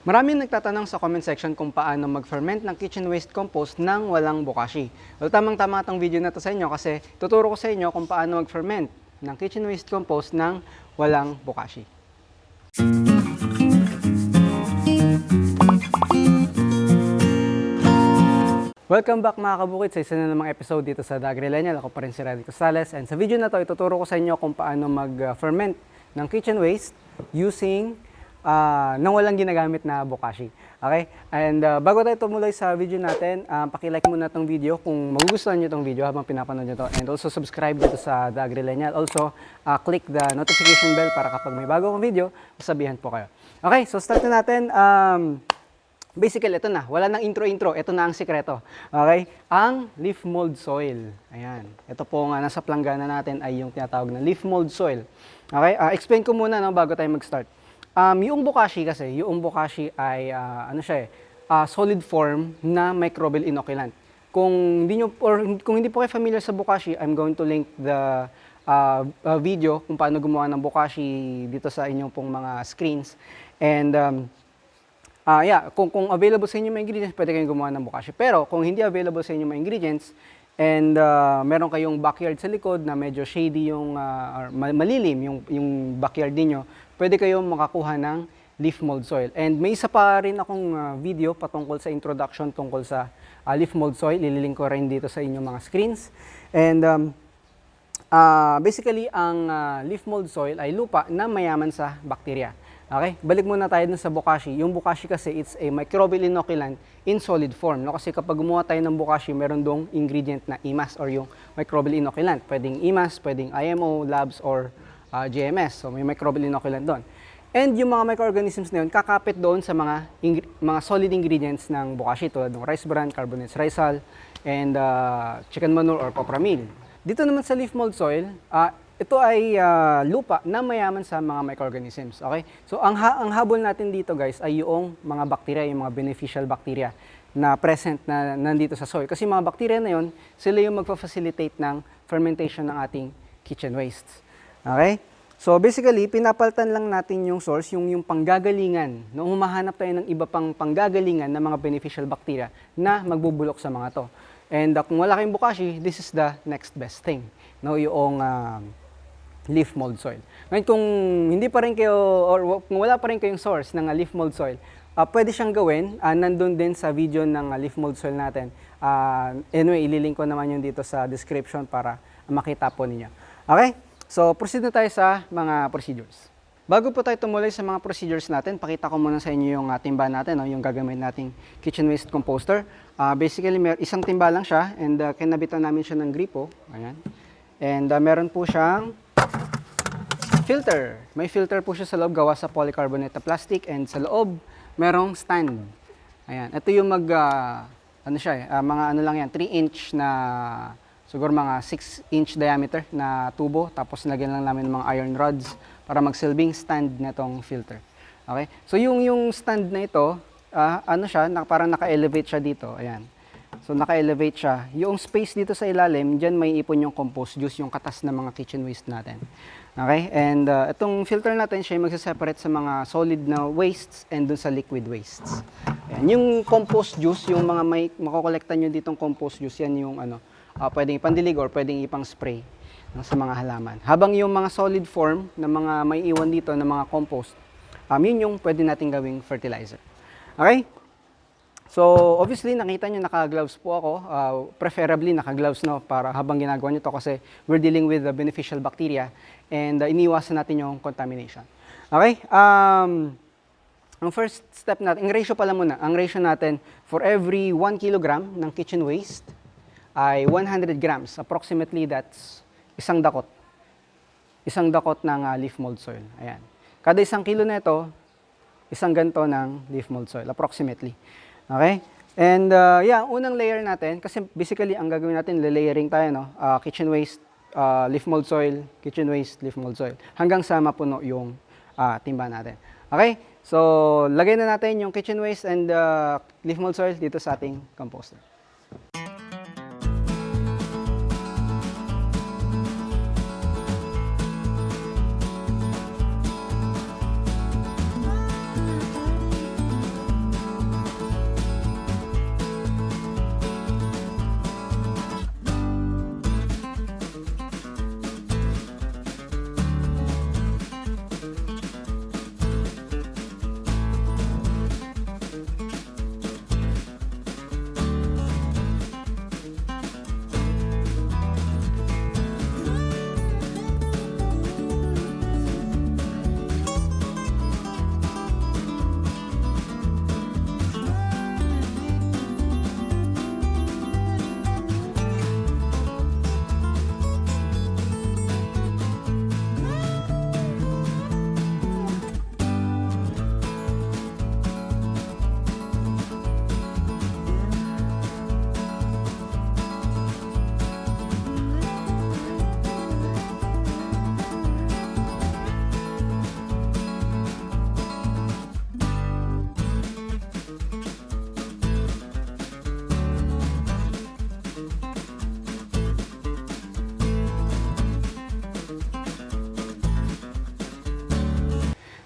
Maraming nagtatanong sa comment section kung paano mag-ferment ng kitchen waste compost nang walang bokashi. Well, tamang-tama itong video na to sa inyo kasi tuturo ko sa inyo kung paano mag-ferment ng kitchen waste compost nang walang bokashi. Welcome back mga kabukid sa isa na namang episode dito sa Agrillenial. Ako pa rin si Randy Costales, and sa video na to ituturo ko sa inyo kung paano mag-ferment ng kitchen waste using nang walang ginagamit na bokashi. Okay? And bago tayo tumuloy sa video natin, paki-like muna itong video kung magugustuhan nyo itong video habang pinapanood nyo ito. And also subscribe dito sa The Agrillenial. Also, click the notification bell para kapag may bago akong video, masabihan po kayo. Okay, so start na natin. Basically, ito na. Wala nang intro-intro. Ito na ang sikreto. Okay? Ang leaf mold soil. Ayan. Ito po nga nasa planggana natin ay yung tinatawag na leaf mold soil. Okay? Explain ko muna bago tayo mag-start. Yung bokashi kasi, ay solid form na microbial inoculant. Kung hindi po kayo familiar sa bokashi, I'm going to link the video kung paano gumawa ng bokashi dito sa inyong pong mga screens. And kung available sa inyo mga ingredients, pwede kayong gumawa ng bokashi. Pero kung hindi available sa inyo mga ingredients, and meron kayong backyard sa likod na medyo shady or malilim yung backyard niyo, pwede kayong makakuha ng leaf mold soil. And may isa pa rin akong video patungkol sa introduction tungkol sa leaf mold soil. Ililink ko rin dito sa inyong mga screens. And basically, ang leaf mold soil ay lupa na mayaman sa bakterya. Okay? Balik muna tayo dun sa bokashi. Yung bokashi kasi, it's a microbial inoculant in solid form. No? Kasi kapag gumawa tayo ng bokashi, meron dong ingredient na IMAS or yung microbial inoculant. Pwedeng IMAS, pwedeng IMO, labs, or GMS. So may microbial inoculant doon. And yung mga microorganisms na yun, kakapit doon sa mga solid ingredients ng bokashi tulad ng rice bran, carbonates rice hull, and chicken manure or copra meal. Dito naman sa leaf mold soil, ito ay lupa na mayaman sa mga microorganisms. Okay? So ang habol natin dito guys ay yung mga bacteria, yung mga beneficial bacteria na present na nandito sa soil. Kasi mga bacteria na yun, sila yung magfa-facilitate ng fermentation ng ating kitchen wastes. Okay? So basically, pinapalitan lang natin yung source, yung panggagalingan. No, humahanap tayo ng iba pang panggagalingan ng mga beneficial bacteria na magbubulok sa mga to. And kung wala kayong bokashi, this is the next best thing. No, yung leaf mold soil. Ngayon, kung hindi pa rin kayo or kung wala pa rin kayong source ng leaf mold soil, pwede siyang gawin. Nandun din sa video ng leaf mold soil natin. Anyway, ililink ko naman yun dito sa description para makita po ninyo. Okay? So, proceed na tayo sa mga procedures. Bago po tayo tumuloy sa mga procedures natin, pakita ko muna sa inyo yung timba natin, yung gagamitin nating kitchen waste composter. Basically, isang timba lang siya, and kinabitan namin siya ng gripo. Ayan. And meron po siyang filter. May filter po siya sa loob, gawa sa polycarbonate na plastic, and sa loob, merong stand. Ayan. Ito yung mga 3-inch na, siguro mga 6-inch diameter na tubo, tapos lagyan lang namin ng mga iron rods para magsilbing stand na itong filter. Okay? So yung stand na ito, parang naka-elevate siya dito. Ayan. So naka-elevate siya. Yung space dito sa ilalim, dyan may ipon yung compost juice, yung katas ng mga kitchen waste natin. Okay? And itong filter natin, siya yung magsaseparate sa mga solid na wastes and dun sa liquid wastes. Ayan. Yung compost juice, yung mga makokolekta nyo ditong compost juice, yan yung pwedeng ipandilig or pwedeng ipang spray sa mga halaman. Habang yung mga solid form na mga may iwan dito na mga compost, yun yung pwede natin gawing fertilizer. Okay? So, obviously, nakita nyo naka-gloves po ako. Preferably naka-gloves, no, para habang ginagawa nyo to kasi we're dealing with the beneficial bacteria and iniwasan natin yung contamination. Okay? Ang first step natin, ang ratio pala muna. Ang ratio natin for every 1 kilogram ng kitchen waste ay 100 grams. Approximately, that's isang dakot. Isang dakot ng leaf mold soil. Ayan. Kada isang kilo na ito, isang ganto ng leaf mold soil, approximately. Okay? And unang layer natin, kasi basically ang gagawin natin, layering tayo, no? Kitchen waste, leaf mold soil, kitchen waste, leaf mold soil, hanggang sa mapuno yung timba natin. Okay? So, lagay na natin yung kitchen waste and leaf mold soil dito sa ating composter.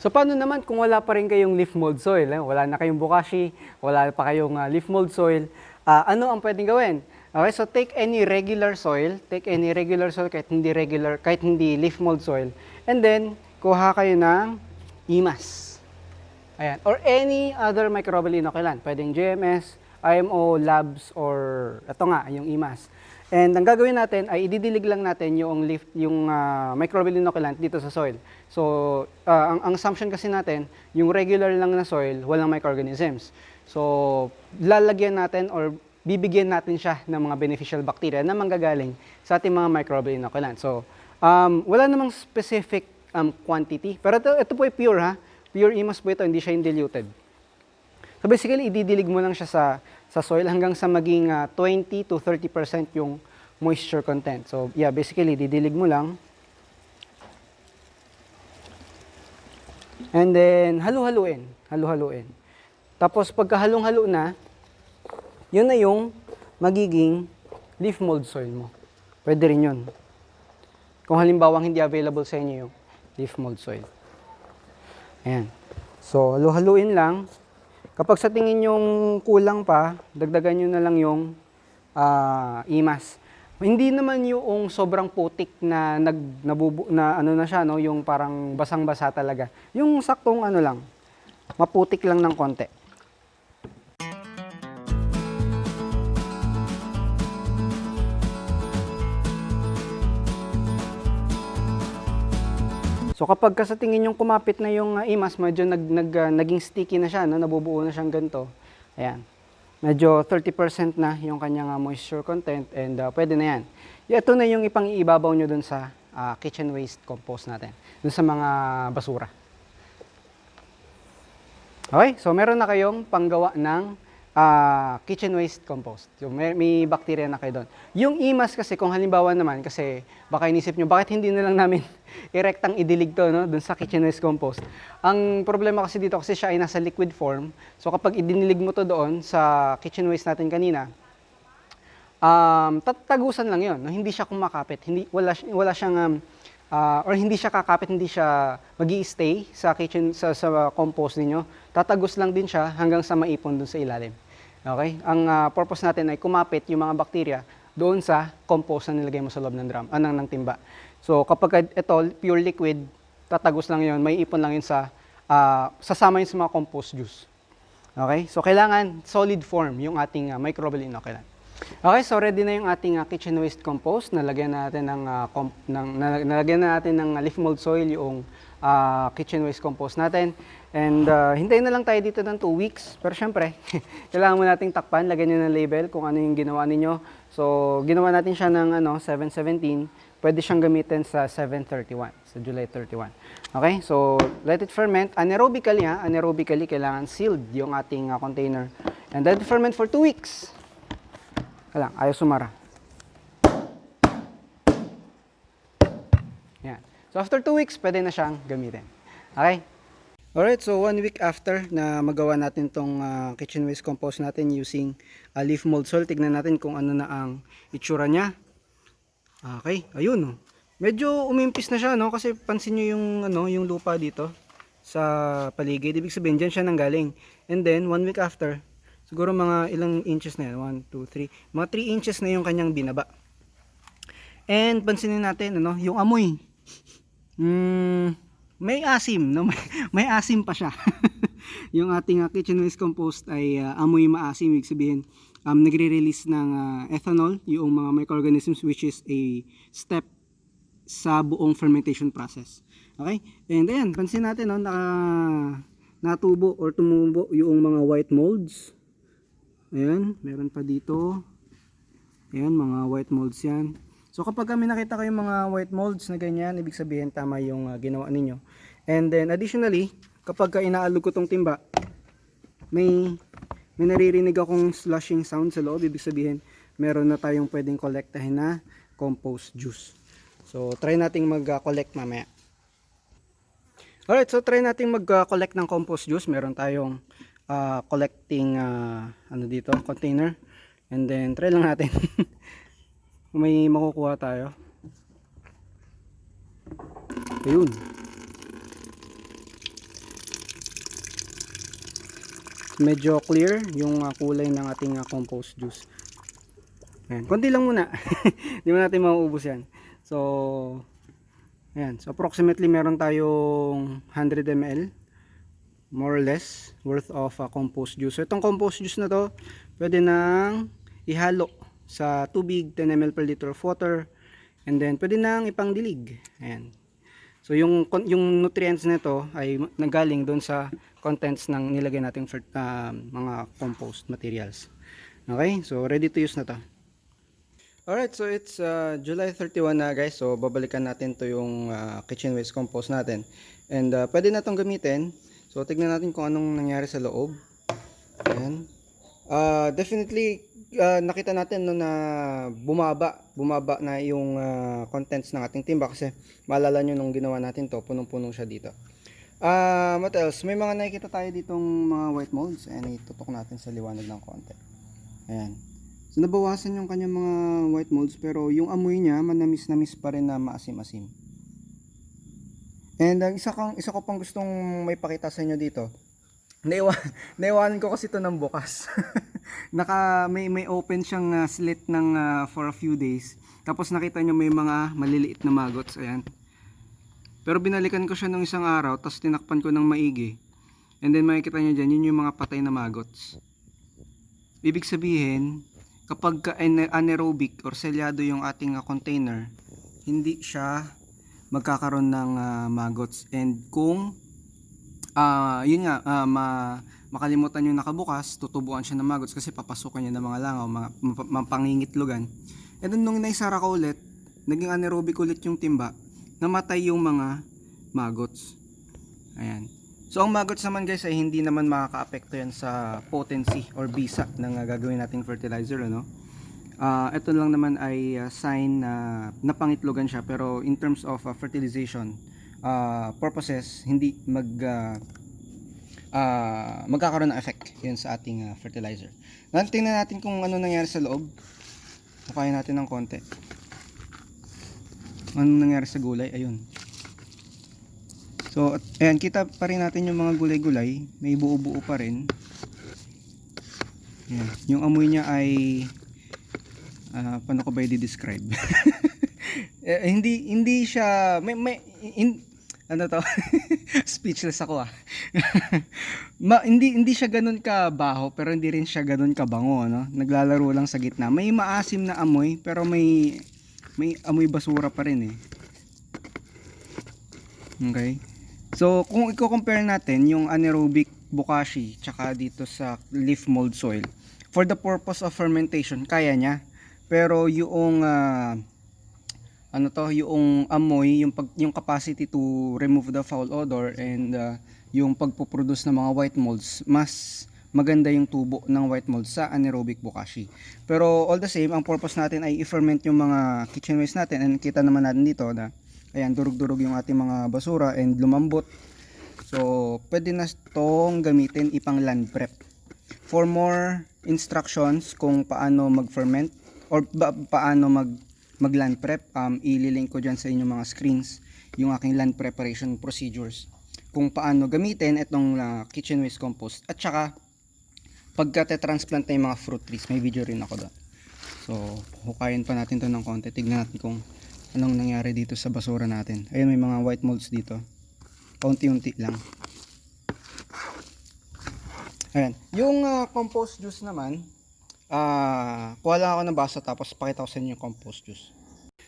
So paano naman kung wala pa rin kayong leaf mold soil? Wala na kayong bokashi, wala pa kayong leaf mold soil. Ano ang pwedeng gawin? Okay, so take any regular soil, kahit hindi leaf mold soil, and then kuha kayo ng imas. Ayan, or any other microbial inoculant. Pwedeng GMS, IMO, labs, or ito nga, yung imas. And ang gagawin natin ay ididilig lang natin yung microbial inoculant dito sa soil. So, ang assumption kasi natin, yung regular lang na soil, walang microorganisms. So, lalagyan natin or bibigyan natin siya ng mga beneficial bacteria na manggagaling sa ating mga microbial inoculant. So, wala namang specific quantity. Pero ito po ay pure ha. Pure imas po ito, hindi siya diluted. So basically, ididilig mo lang siya sa soil hanggang sa maging 20 to 30% yung moisture content. So yeah, basically, didilig mo lang. And then, halu-haluin. Tapos pagka halong-halo na, yun na yung magiging leaf mold soil mo. Pwede rin yun. Kung halimbawa hindi available sa inyo yung leaf mold soil. Ayan. So, halu-haluin lang. Kapag sa tingin yung kulang pa, dagdagan nyo na lang yung imas. Hindi naman yung sobrang putik na ano na siya, no? Yung parang basang-basa talaga. Yung saktong ano lang, maputik lang ng konti. So kapag sa tingin yung kumapit na yung imas, medyo naging sticky na siya, no? Nabubuo na siyang ganito. Ayan. Medyo 30% na yung kanyang moisture content and pwede na yan. Ito na yung ipang-iibabaw nyo dun sa kitchen waste compost natin. Dun sa mga basura. Okay, so meron na kayong panggawa ng kitchen waste compost. So, may bacteria na kayo doon. Yung imas kasi, kung halimbawa naman, kasi baka inisip nyo, bakit hindi na lang namin irektang idilig to, no, doon sa kitchen waste compost. Ang problema kasi dito, kasi siya ay nasa liquid form. So kapag idinilig mo to doon sa kitchen waste natin kanina, tatagusan lang yun. No? Hindi siya kumakapit. Wala siyang, or hindi siya kakapit, hindi siya magi-stay sa compost niyo. Tatagos lang din siya hanggang sa maipon doon sa ilalim. Okay? Ang purpose natin ay kumapit yung mga bacteria doon sa compost na nilagay mo sa loob ng drum, ng timba. So kapag ito pure liquid, tatagos lang yun, may ipon lang yun sasama yun sa mga compost juice. Okay? So kailangan solid form yung ating microbial inoculant. Okay, so ready na yung ating kitchen waste compost. Nalagyan natin ng leaf mold soil yung kitchen waste compost natin. And hintayin na lang tayo dito ng 2 weeks. Pero syempre, kailangan mo nating takpan, lagyan nyo ng label kung ano yung ginawa ninyo. So, ginawa natin siya ng 7/17. Pwede siyang gamitin sa 7/31, sa July 31. Okay, so let it ferment. Anaerobically, kailangan sealed yung ating container. And let it ferment for 2 weeks. Ayaw sumara. Yan. So after 2 weeks, pwede na siyang gamitin. Okay? Alright, so 1 week after na magawa natin tong kitchen waste compost natin using leaf mold soil, tignan natin kung ano na ang itsura niya. Okay, ayun. Medyo umimpis na siya, no? Kasi pansin nyo yung lupa dito sa paligid. Ibig sabihin, dyan siya nanggaling. And then, 1 week after, siguro mga ilang inches na yan, 1, 2, 3, mga 3 inches na yung kanyang binaba. And pansinin natin, yung amoy. May asim, no? May asim pa siya. Yung ating kitchen waste compost ay amoy maasim, ibig sabihin nagre-release ng ethanol, yung mga microorganisms, which is a step sa buong fermentation process. Okay? And ayan, pansin natin, no, natubo or tumubo yung mga white molds. Ayan, meron pa dito. Ayan, mga white molds yan. So kapag kami nakita kayo mga white molds na ganyan, ibig sabihin tama yung ginawa ninyo. And then additionally, kapag inaalog ko tong timba, may naririnig akong slushing sound sa loob. Ibig sabihin, meron na tayong pwedeng kolektahin na compost juice. So try nating mag-collect mamaya. Alright, so try nating mag-collect ng compost juice. Meron tayong collecting dito, container. And then try lang natin. May makukuha tayo. Ayun. medyo clear yung kulay ng ating compost juice. Ayan, konti lang muna. Hindi mo natin mauubos yan. So, ayan. So, approximately meron tayong 100 ml, more or less, worth of compost juice. So, itong compost juice na to, pwede nang ihalo sa tubig, 10 ml per liter of water, and then pwede nang ipangdilig. Ayan. So, yung nutrients nito ay nanggaling doon sa contents ng nilagay nating mga compost materials. Okay? So, ready to use na to. Alright, so it's July 31 na guys. So babalikan natin to yung kitchen waste compost natin. And pwede na tong gamitin. So tignan natin kung anong nangyari sa loob. Ayan. Definitely nakita natin no, na bumaba na yung contents ng ating timba kasi maalala nyo nung ginawa natin to, punong-punong siya dito. What else? May mga nakikita tayo ditong mga white molds. Ayan, itutok natin sa liwanag ng konti. Ayan. So nabawasan yung kanyang mga white molds pero yung amoy niya manamis-namis pa rin na maasim-asim. And isa ko pang gustong may pakita sa inyo dito. Naiwanan ko kasi ito ng bukas. may open siyang slit ng for a few days. Tapos nakita nyo may mga maliliit na maggots. Ayan. Pero binalikan ko siya ng isang araw tapos tinakpan ko ng maigi. And then makikita nyo dyan, yun yung mga patay na maggots. Ibig sabihin, kapag anaerobic or selyado yung ating container, hindi siya magkakaroon ng maggots. And kung yun nga, makalimutan yung nakabukas, tutubuan siya ng maggots kasi papasukan niya ng mga langaw, mapangingitlogan. And then nung naisara ko ulit, naging anaerobic ulit yung timba, namatay yung mga maggots. Ayan. So ang maggots naman guys ay hindi naman makaka-apekto yan sa potency or bisa ng gagawin nating fertilizer, ano? Ito lang naman ay sign na napangitlogan siya, pero in terms of fertilization purposes, hindi magkakaroon ng effect yun sa ating fertilizer. Tingnan natin kung ano nangyari sa loob. Bukayin natin ng konti. Ano nangyari sa gulay? Ayun. So, ayan, kita pa rin natin yung mga gulay-gulay. May buo-buo pa rin. Ayan. Yung amoy niya ay paano ko ba i-describe? hindi siya ano to? Speechless ako hindi siya ganun kabaho pero hindi rin siya ganun kabango, no? Naglalaro lang sa gitna. May maasim na amoy pero may amoy basura pa rin eh. Okay? So, kung i-compare natin yung anaerobic bokashi tsaka dito sa leaf mold soil, for the purpose of fermentation, kaya niya. Pero yung yung amoy, yung capacity to remove the foul odor and yung pagpo-produce ng mga white molds, mas maganda yung tubo ng white mold sa anaerobic bokashi. Pero all the same, ang purpose natin ay i-ferment yung mga kitchen waste natin, and kita naman natin dito na ayan, durug-durug yung ating mga basura and lumambot. So, pwede na itong gamitin ipang land prep. For more instructions kung paano mag-ferment or paano mag-land prep, ililink ko dyan sa inyong mga screens yung aking land preparation procedures. Kung paano gamitin itong kitchen waste compost. At saka, pagka-transplant na yung mga fruit trees, may video rin ako doon. So, hukayin pa natin to ng konti. Tignan natin kung anong nangyari dito sa basura natin. Ayun, may mga white molds dito. Paunti-unti lang. Ayan. Yung compost juice naman, kuha lang ako ng baso tapos pakita ko sa inyo yung compost juice.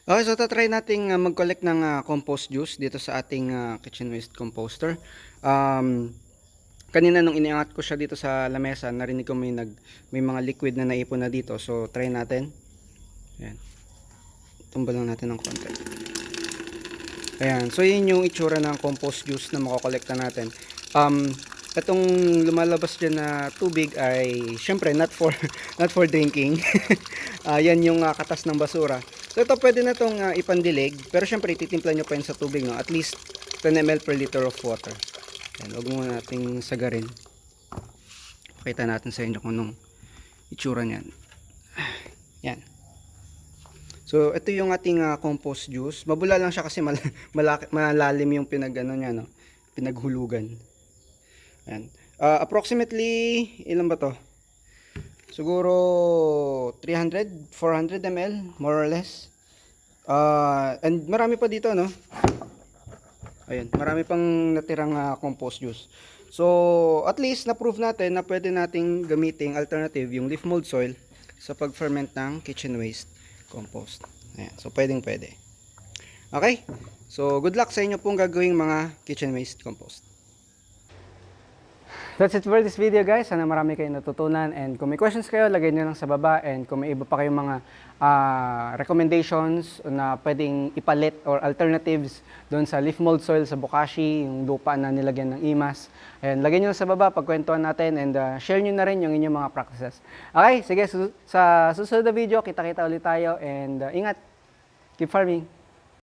Okay, so tatry nating mag-collect ng compost juice dito sa ating kitchen waste composter. Kanina nung iniangat ko siya dito sa lamesa, narinig ko may mga liquid na naipon na dito. So try natin. Ayan. Tumbal lang natin ng konti. Ayan. So yun yung itsura ng compost juice na makokolekta natin. Itong lumalabas dyan na tubig ay syempre not for drinking. Yan yung katas ng basura. So ito pwede na itong ipandilig, pero syempre ititimpla nyo pa yun sa tubig, no? At least 10 ml per liter of water. Ayan, huwag muna nating sagarin. Pakita natin sa inyo kung anong itsura niyan. Yan. So ito yung ating compost juice. Mabula lang siya kasi malalim yung niya, no? Pinaghulugan. Ayan. Approximately, ilan ba to? Siguro 300, 400 ml, more or less. And marami pa dito, no? Ayun, marami pang natirang compost juice. So, at least na-prove natin na pwede nating gamiting alternative yung leaf mold soil sa pag-ferment ng kitchen waste compost. Ayan, so pwedeng pwede. Okay? So, good luck sa inyo pong gagawing mga kitchen waste compost. That's it for this video, guys. Sana marami kayong natutunan, and kung may questions kayo, lagay nyo lang sa baba, and kung may iba pa kayong mga recommendations na pwedeng ipalit or alternatives doon sa leaf mold soil sa Bokashi, yung lupa na nilagyan ng imas, and lagay nyo lang sa baba, pagkwentuhan natin, and share nyo na rin yung inyong mga practices. Okay, sige, sa susunod na video, kita-kita ulit tayo, and ingat, keep farming!